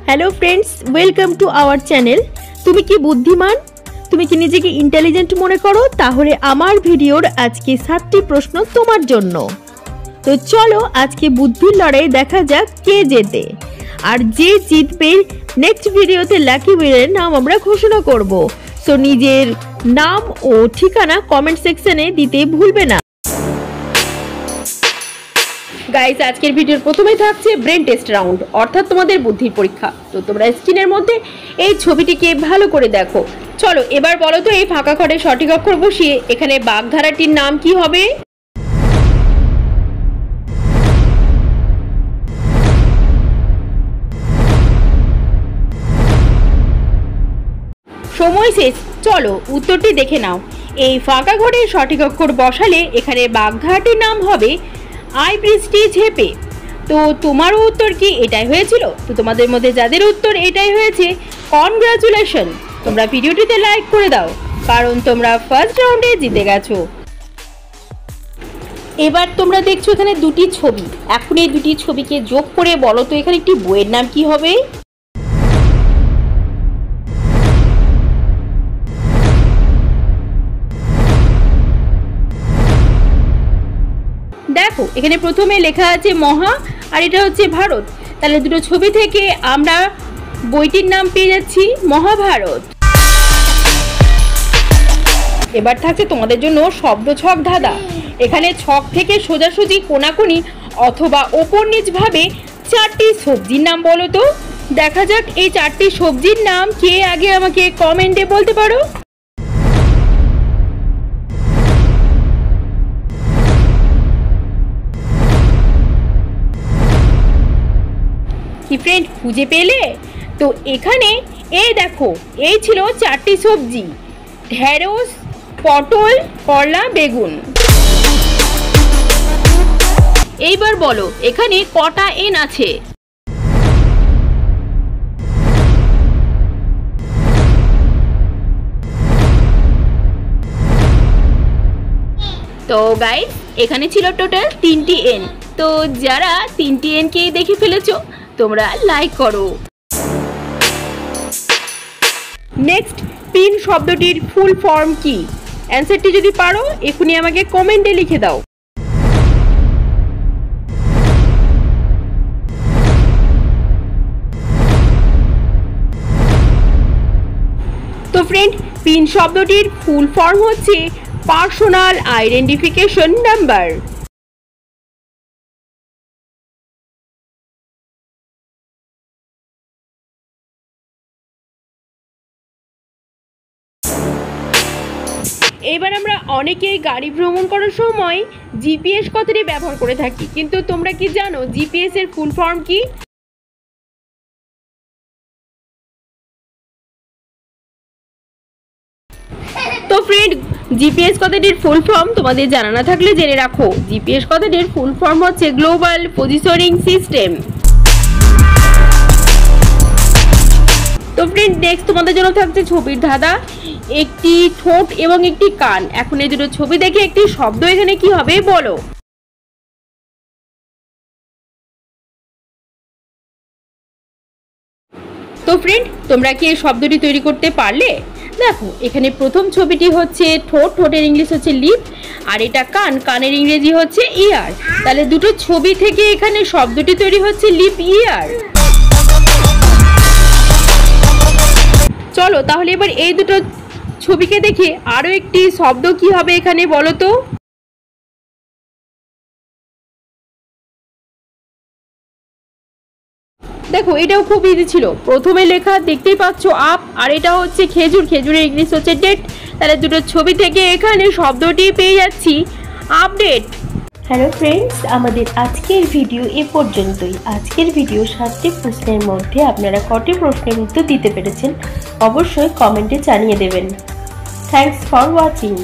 Hello friends, welcome to our channel. তুমি কি বুদ্ধিমান, তুমি কি নিজেকে ইন্টেলিজেন্ট মনে করো? তাহলে আমার ভিডিওর আজকে 7টি প্রশ্ন তোমার জন্য। তো চলো আজকে বুদ্ধির লড়াই দেখা যাক কে জেতে, আর যে জিতবে নেক্সট ভিডিওতে লাকি উইনারের নাম আমরা ঘোষণা করব। সো নিজের নাম ও ঠিকানা কমেন্ট সেকশনে দিতে ভুলবে না। গাইস, আজকের ভিডিওর প্রথমেই থাকছে ব্রেন টেস্ট রাউন্ড, অর্থাৎ তোমাদের বুদ্ধির পরীক্ষা। তো তোমরা স্ক্রিনের মধ্যে এই ছবিটিকে ভালো করে দেখো। চলো এবার বলো তো, এই ফাঁকা ঘরে সঠিক অক্ষর বসিয়ে এখানে বাগধারাটির নাম কি হবে? সময় শেষ, চলো উত্তরটি দেখে নাও। এই ফাঁকা ঘরে সঠিক অক্ষর বসালে এখানে বাগধারাটির নাম হবে আই বৃষ্টি ঝেপে। তো তোমারও উত্তর কি এটাই হয়েছিল? তো তোমাদের মধ্যে যাদের উত্তর এটাই হয়েছে, কনগ্রাচুলেশন, তোমরা ভিডিওটিতে লাইক করে দাও, কারণ তোমরা ফার্স্ট রাউন্ডে জিতে গেছো। এবার তোমরা দেখছো এখানে দুটি ছবি। এখন এই দুটি ছবিকে যোগ করে বলো তো এখানে একটি বইয়ের নাম কি হবে? দেখো এখানে প্রথমে লেখা আছে মহা, আর এটা হচ্ছে ভারত। তাহলে দুটো ছবি থেকে আমরা বইটির নাম পেয়ে যাচ্ছি মহাভারত। এবার থাকছে তোমাদের জন্য শব্দ ছক ধাঁধা। এখানে ছক থেকে সোজাসুজি কোনাকুনি অথবা ওপর নিচ ভাবে 4টি সবজির নাম বলো তো। দেখা যাক এই 4টি সবজির নাম কে আগে আমাকে কমেন্টে বলতে পারো। কি ফ্রেন্ড, খুঁজে পেলে? তো এখানে এই দেখো, এই ছিল 4টি সবজি: ঢেঁড়স, পটল, করলা, বেগুন। এইবার বলো এখানে কটা এন আছে? তো গাইস, এখানে ছিল টোটাল 3টি এন। তো যারা 3টি এন কে দেখে ফেলেছো, তোমরা লাইক করো। নেক্সট, পিন শব্দটির ফুল ফর্ম কি? অ্যান্সারটি যদি পারো এখনই আমাকে কমেন্টে লিখে দাও। তো ফ্রেন্ড, পিন শব্দটির ফুল ফর্ম হচ্ছে পার্সোনাল আইডেন্টিফিকেশন নাম্বার। এবার আমরা অনেকেই গাড়ি ভ্রমণ করার সময় জিপিএস কথাটি ব্যবহার করে থাকি, কিন্তু তোমরা কি জানো জিপিএস এর ফুল ফর্ম কি? তো ফ্রেন্ড, জিপিএস কথাটির ফুল ফর্ম তোমাদের জানা না থাকলে জেনে রাখো। জিপিএস কথাটির ফুল ফর্ম হচ্ছে গ্লোবাল পজিশনিং সিস্টেম। তো ফ্রেন্ড, নেক্সট তোমাদের জন্য থাকছে ছবির ধাঁধা। একটি ঠোঁট এবং একটি কান। এখন এই দুটো ছবি দেখে একটি শব্দ এখানে কি হবে বলো। তো ফ্রেন্ড, তোমরা কি এই শব্দটি তৈরি করতে পারলে? দেখো এখানে প্রথম ছবিটি হচ্ছে ঠোঁট, ঠোঁটের ইংলিশ হচ্ছে লিপ, আর এটা কান, কানের ইংরেজি হচ্ছে ইয়ার। তাহলে দুটো ছবি থেকে এখানে শব্দটি তৈরি হচ্ছে লিপ ইয়ার। চলো তাহলে এবার এই দুটো ছবিকে দেখে আরো একটি শব্দ কি হবে এখানে বলো তো। দেখো এটাও খুব ইজি ছিল। প্রথমে লেখা দেখতেই পাচ্ছ আপ, আর এটা হচ্ছে খেজুর, খেজুরের ইংলিশ হচ্ছে ডেট। তাহলে দুটো ছবি থেকে এখানে শব্দটি পেয়ে যাচ্ছি আপডেট। হ্যালো ফ্রেন্ডস, আমাদের আজকের ভিডিও এ পর্যন্তই। আজকের ভিডিও 7টি প্রশ্নের মধ্যে আপনারা কটি প্রশ্নের উত্তর দিতে পেরেছেন অবশ্যই কমেন্টে জানিয়ে দেবেন। Thanks for watching.